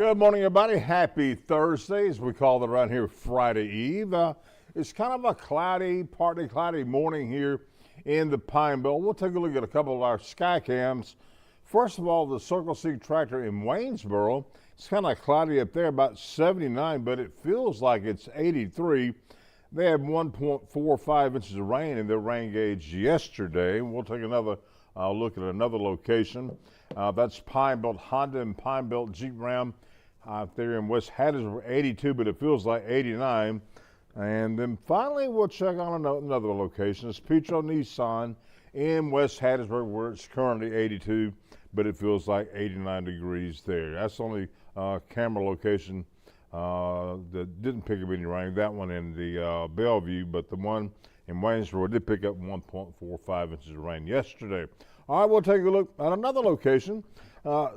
Good morning, everybody. Happy Thursday, as we call it around here, Friday Eve. It's kind of a cloudy, partly cloudy morning here in the Pine Belt. We'll take a look at a couple of our sky cams. First of all, the Circle C tractor in Waynesboro. It's kind of cloudy up there, about 79, but it feels like it's 83. They had 1.45 inches of rain in their rain gauge yesterday. We'll take another look at another location. That's Pine Belt Honda and Pine Belt Jeep Ram out there in West Hattiesburg, 82, but it feels like 89. And then finally, we'll check on another location. It's Petro Nissan in West Hattiesburg, where it's currently 82, but it feels like 89 degrees there. That's the only camera location that didn't pick up any rain. That one in the Bellevue, but the one in Waynesboro did pick up 1.45 inches of rain yesterday. All right, we'll take a look at another location,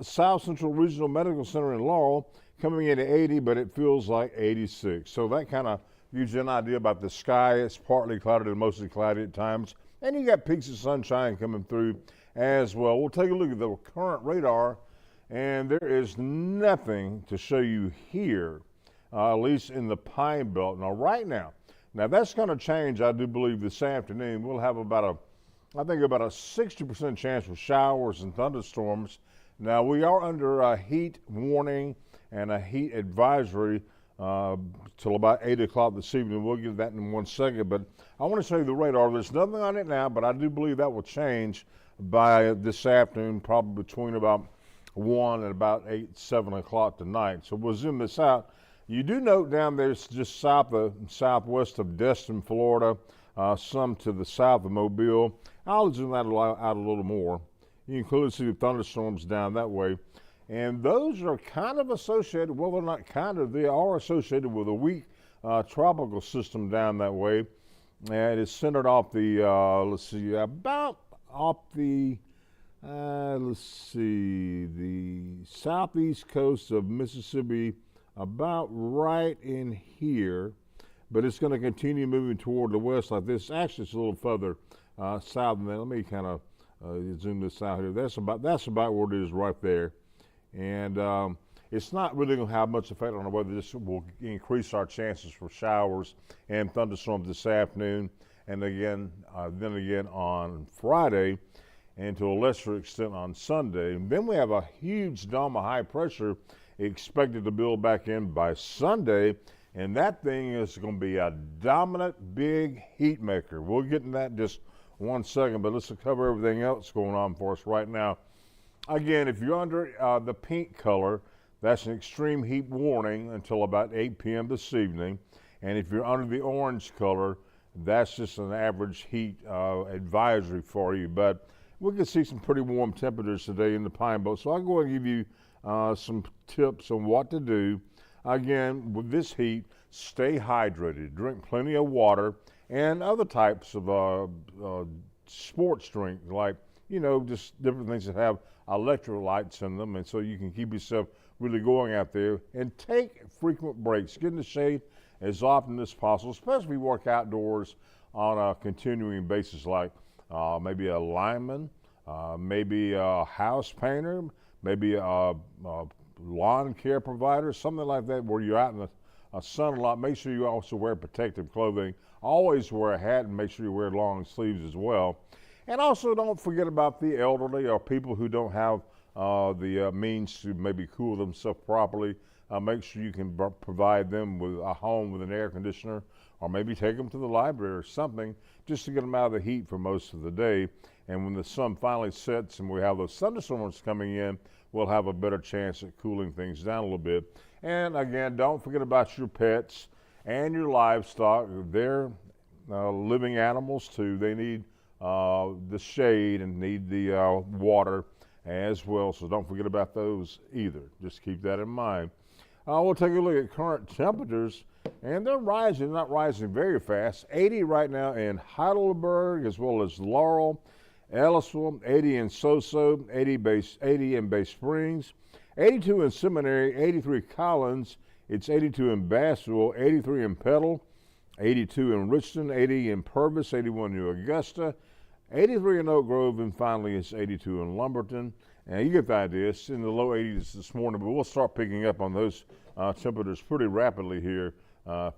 South Central Regional Medical Center in Laurel, coming in at 80, but it feels like 86. So that kind of gives you an idea about the sky. It's partly cloudy and mostly cloudy at times, and you got peaks of sunshine coming through as well. We'll take a look at the current radar, and there is nothing to show you here, at least in the Pine Belt. Now, right now that's going to change, I do believe, this afternoon. We'll have about a 60% chance for showers and thunderstorms. Now, we are under a heat warning and a heat advisory till about 8 o'clock this evening. We'll get that in 1 second, but I want to show you the radar. There's nothing on it now, but I do believe that will change by this afternoon, probably between about 1 and about 8, 7 o'clock tonight. So we'll zoom this out. You do note down there, it's just southwest of Destin, Florida, some to the south of Mobile. I'll zoom that out a little more. You can clearly see the thunderstorms down that way. And those are kind of associated, well, they're not kind of, they are associated with a weak tropical system down that way. And it's centered off the, the southeast coast of Mississippi, about right in here. But it's going to continue moving toward the west like this. Actually, it's a little further south than that. Let me kind of zoom this out here. That's about where it is right there. And it's not really going to have much effect on the weather. This will increase our chances for showers and thunderstorms this afternoon, and then again on Friday, and to a lesser extent on Sunday. And then we have a huge dome of high pressure expected to build back in by Sunday, and that thing is going to be a dominant big heat maker. We'll get into that in just 1 second, but let's cover everything else going on for us right now. Again, if you're under the pink color, that's an extreme heat warning until about 8 p.m. this evening. And if you're under the orange color, that's just an average heat advisory for you. But we can see some pretty warm temperatures today in the Pine Belt. So I'll go ahead and give you some tips on what to do. Again, with this heat, stay hydrated, drink plenty of water, and other types of sports drink, like, just different things that have electrolytes in them, and so you can keep yourself really going out there. And take frequent breaks. Get in the shade as often as possible, especially if you work outdoors on a continuing basis, like maybe a lineman, maybe a house painter, maybe a lawn care provider, something like that, where you're out in the sun a lot. Make sure you also wear protective clothing. Always wear a hat, and make sure you wear long sleeves as well. And also don't forget about the elderly or people who don't have the means to maybe cool themselves properly. Make sure you can provide them with a home with an air conditioner, or maybe take them to the library or something, just to get them out of the heat for most of the day. And when the sun finally sets and we have those thunderstorms coming in, we'll have a better chance at cooling things down a little bit. And again, don't forget about your pets and your livestock. They're living animals too. They need the shade and need the water as well, so don't forget about those either. Just keep that in mind. We'll take a look at current temperatures, and they're rising, not rising very fast. 80 right now in Heidelberg, as well as Laurel, Ellisville, 80 in Soso, 80 in Bay Springs, 82 in Seminary, 83 Collins, it's 82 in Bassville, 83 in Petal, 82 in Richton, 80 in Purvis, 81 in New Augusta, 83 in Oak Grove, and finally it's 82 in Lumberton. And you get the idea. It's in the low 80s this morning, but we'll start picking up on those temperatures pretty rapidly here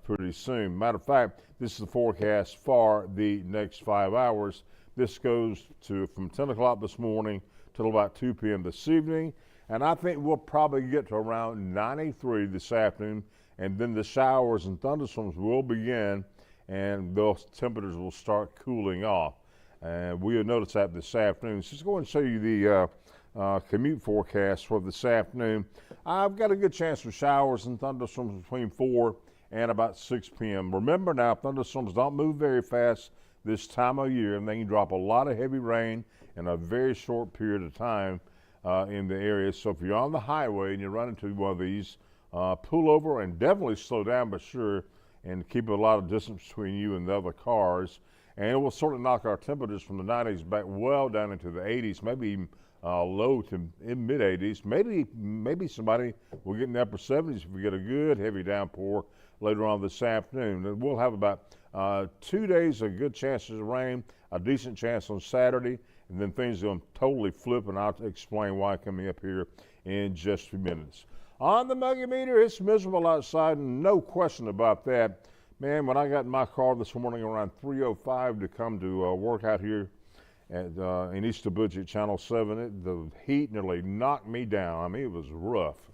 pretty soon. Matter of fact, this is the forecast for the next 5 hours. This goes to from 10 o'clock this morning till about 2 p.m. this evening. And I think we'll probably get to around 93 this afternoon, and then the showers and thunderstorms will begin, and those temperatures will start cooling off. And we'll notice that this afternoon. So let's go and show you the commute forecast for this afternoon. I've got a good chance for showers and thunderstorms between 4 and about 6 p.m. Remember now, thunderstorms don't move very fast this time of year, and they can drop a lot of heavy rain in a very short period of time in the area. So if you're on the highway and you run into one of these, pull over and definitely slow down, but sure, and keep a lot of distance between you and the other cars. And it will sort of knock our temperatures from the 90s back well down into the 80s, maybe even low to mid 80s. Maybe somebody will get in the upper 70s if we get a good heavy downpour later on this afternoon. And we'll have about 2 days of good chances of rain, a decent chance on Saturday, and then things are going to totally flip, and I'll explain why coming up here in just a few minutes. On the muggy meter, it's miserable outside, and no question about that. Man, when I got in my car this morning around 3:05 to come to work out here at, in East Abuja at Channel 7, the heat nearly knocked me down. I mean, it was rough.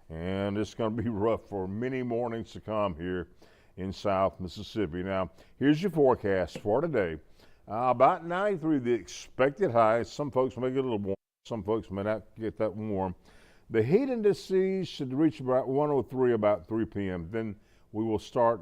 And it's going to be rough for many mornings to come here in South Mississippi. Now, here's your forecast for today. About 93, the expected high. Some folks may get a little warm. Some folks may not get that warm. The heat indices should reach about 103 about 3 p.m. Then we will start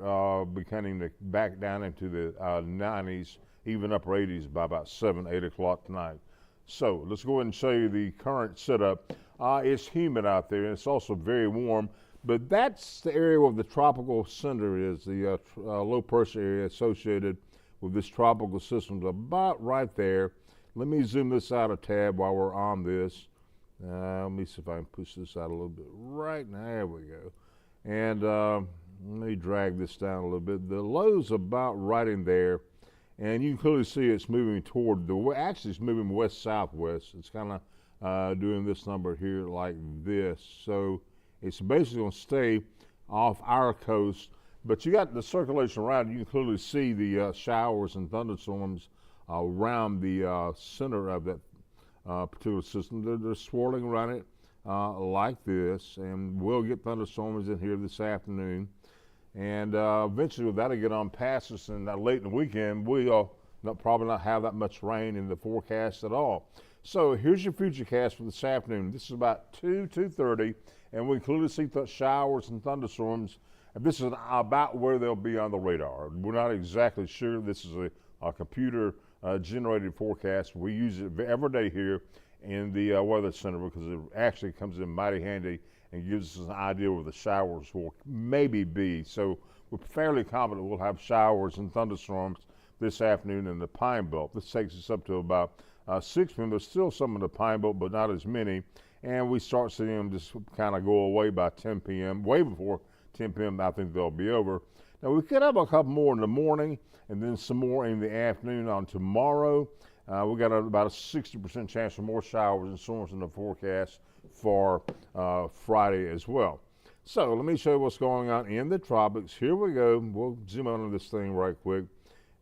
beginning to back down into the 90s, even upper 80s by about 7, 8 o'clock tonight. So let's go ahead and show you the current setup. It's humid out there, and it's also very warm, but that's the area where the tropical center is, the low pressure area associated with this tropical system is about right there. Let me zoom this out a tab while we're on this. Let me see if I can push this out a little bit. Right now, there we go. And let me drag this down a little bit. The low's about right in there, and you can clearly see it's moving toward the, actually it's moving west-southwest. It's kind of doing this number here like this. So it's basically going to stay off our coast, but you got the circulation around. You can clearly see the showers and thunderstorms around the center of that particular system. They're swirling around it like this, and we'll get thunderstorms in here this afternoon. And eventually that'll get on past us, and late in the weekend, we'll probably not have that much rain in the forecast at all. So here's your Futurecast for this afternoon. This is about 2:30, and we clearly see showers and thunderstorms. And this is about where they'll be on the radar. We're not exactly sure. This is a computer generated forecast. We use it every day here in the Weather Center because it actually comes in mighty handy and gives us an idea where the showers will maybe be. So we're fairly confident we'll have showers and thunderstorms this afternoon in the Pine Belt. This takes us up to about 6 p.m. There's still some in the Pine Belt, but not as many. And we start seeing them just kind of go away by 10 p.m. Way before 10 p.m. I think they'll be over. Now we could have a couple more in the morning and then some more in the afternoon on tomorrow. We got about a 60% chance for more showers and storms in the forecast for Friday as well. So let me show you what's going on in the tropics. Here we go. We'll zoom on this thing right quick.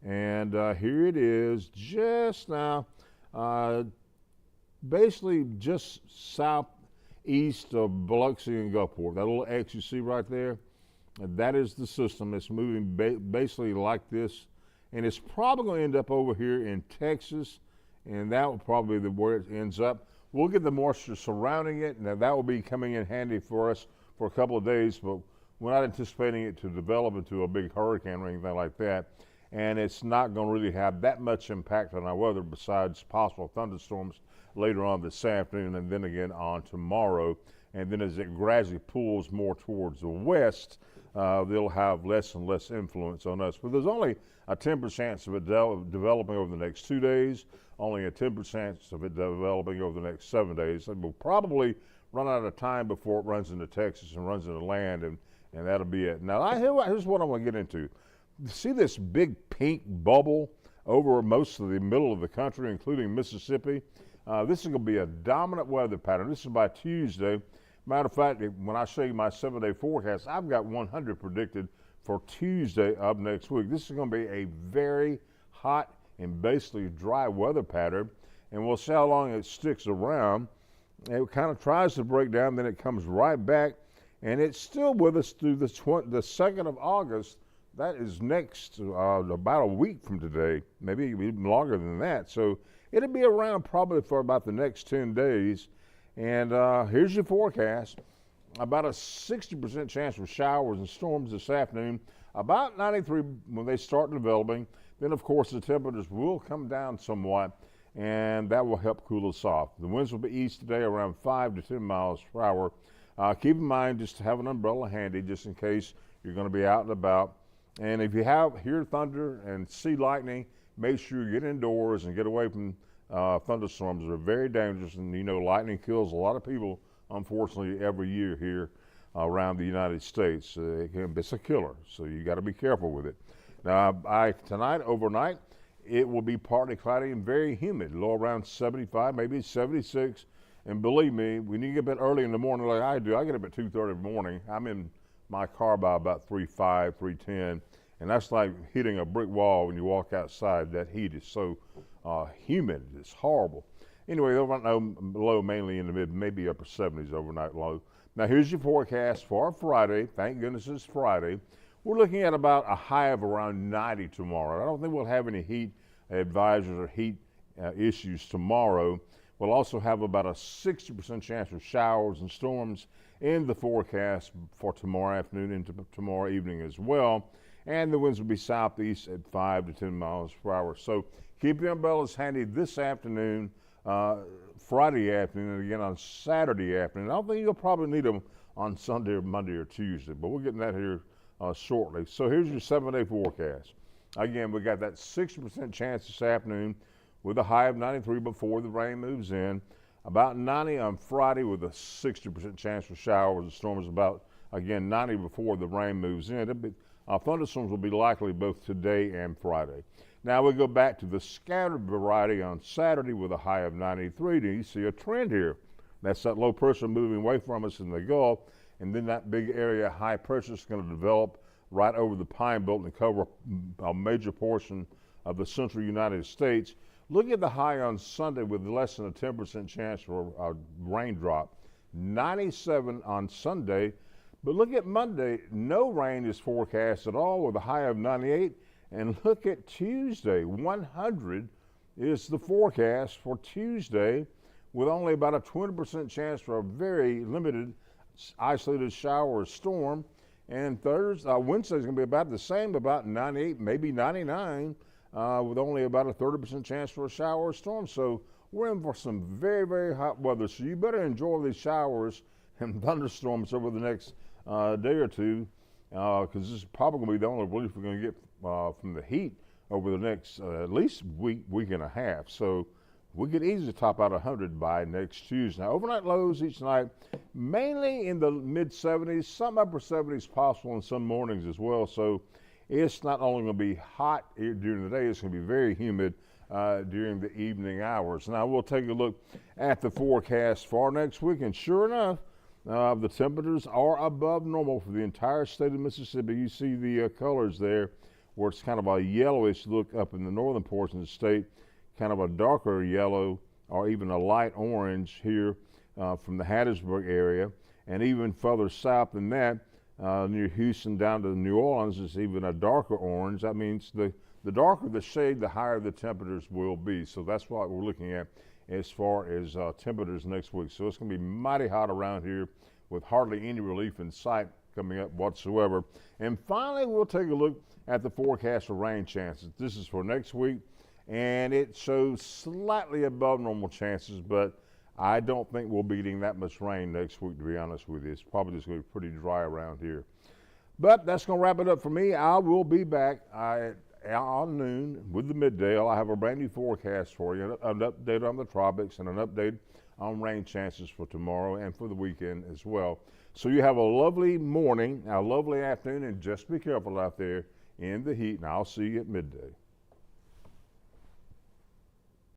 And here it is just now, basically just southeast of Biloxi and Gulfport. That little X you see right there, that is the system. It's moving basically like this. And it's probably going to end up over here in Texas, and that will probably be where it ends up. We'll get the moisture surrounding it, and that will be coming in handy for us for a couple of days, but we're not anticipating it to develop into a big hurricane or anything like that. And it's not going to really have that much impact on our weather besides possible thunderstorms later on this afternoon and then again on tomorrow. And then as it gradually pulls more towards the west, they'll have less and less influence on us. But there's only a 10% chance of it developing over the next 2 days, only a 10% chance of it developing over the next 7 days. And we'll probably run out of time before it runs into Texas and runs into land, and that'll be it. Now, here's what I want to get into. See this big pink bubble over most of the middle of the country, including Mississippi. This is going to be a dominant weather pattern. This is by Tuesday. Matter of fact, when I show you my 7-day forecast, I've got 100 predicted for Tuesday of next week. This is going to be a very hot and basically dry weather pattern, and we'll see how long it sticks around. It kind of tries to break down, then it comes right back, and it's still with us through the 2nd of August. That is next, about a week from today, maybe even longer than that. So it'll be around probably for about the next 10 days. And here's your forecast. About a 60% chance for showers and storms this afternoon, about 93 when they start developing. Then, of course, the temperatures will come down somewhat, and that will help cool us off. The winds will be east today around 5 to 10 miles per hour. Keep in mind just to have an umbrella handy just in case you're going to be out and about. And if you hear thunder and see lightning, make sure you get indoors and get away from thunderstorms. They're very dangerous, and you know lightning kills a lot of people, unfortunately, every year here around the United States. It's a killer, so you got to be careful with it. Now, tonight, overnight, it will be partly cloudy and very humid, low around 75, maybe 76. And believe me, when you get up early in the morning like I do, I get up at 2:30 in the morning. I'm in my car by about 3:05, 3:10, and that's like hitting a brick wall when you walk outside. That heat is so humid, it's horrible. Anyway, overnight low mainly in the mid, maybe upper 70s overnight low. Now here's your forecast for Friday. Thank goodness it's Friday. We're looking at about a high of around 90 tomorrow. I don't think we'll have any heat advisories or heat issues tomorrow. We'll also have about a 60% chance of showers and storms in the forecast for tomorrow afternoon into tomorrow evening as well. And the winds will be southeast at 5 to 10 miles per hour. So keep your umbrellas handy this afternoon, Friday afternoon, and again on Saturday afternoon. I don't think you'll probably need them on Sunday or Monday or Tuesday, but we'll get in that here shortly. So here's your 7-day forecast. Again, we got that 60% chance this afternoon with a high of 93 before the rain moves in. About 90 on Friday with a 60% chance for showers and storms. About, again, 90 before the rain moves in. Thunderstorms will be likely both today and Friday. Now we go back to the scattered variety on Saturday with a high of 93. Do you see a trend here? That's that low pressure moving away from us in the Gulf, and then that big area of high pressure is going to develop right over the Pine Belt and cover a major portion of the central United States. Look at the high on Sunday with less than a 10% chance for a raindrop. 97 on Sunday, but look at Monday. No rain is forecast at all with a high of 98. And look at Tuesday. 100 is the forecast for Tuesday with only about a 20% chance for a very limited isolated shower or storm. And Wednesday is going to be about the same, about 98, maybe 99, with only about a 30% chance for a shower or storm. So we're in for some very, very hot weather. So you better enjoy these showers and thunderstorms over the next day or two, because this is probably going to be the only relief we're going to get from the heat over the next at least week and a half. So we could easily top out 100 by next Tuesday. Now, overnight lows each night, mainly in the mid-70s, some upper 70s possible in some mornings as well. So it's not only going to be hot during the day, it's going to be very humid during the evening hours. Now, we'll take a look at the forecast for next week, and sure enough, the temperatures are above normal for the entire state of Mississippi. You see the colors there where it's kind of a yellowish look up in the northern portion of the state, kind of a darker yellow or even a light orange here from the Hattiesburg area, and even further south than that, near Houston down to New Orleans, is even a darker orange. That means the darker the shade, the higher the temperatures will be. So that's what we're looking at as far as temperatures next week. So it's going to be mighty hot around here with hardly any relief in sight coming up whatsoever. And finally, we'll take a look at the forecast for rain chances. This is for next week, and it shows slightly above normal chances, but I don't think we'll be getting that much rain next week, to be honest with you. It's probably just going to be pretty dry around here. But that's going to wrap it up for me. I will be back on noon with the midday. I'll have a brand new forecast for you, an update on the tropics and an update on rain chances for tomorrow and for the weekend as well. So you have a lovely morning, a lovely afternoon, and just be careful out there in the heat, and I'll see you at midday.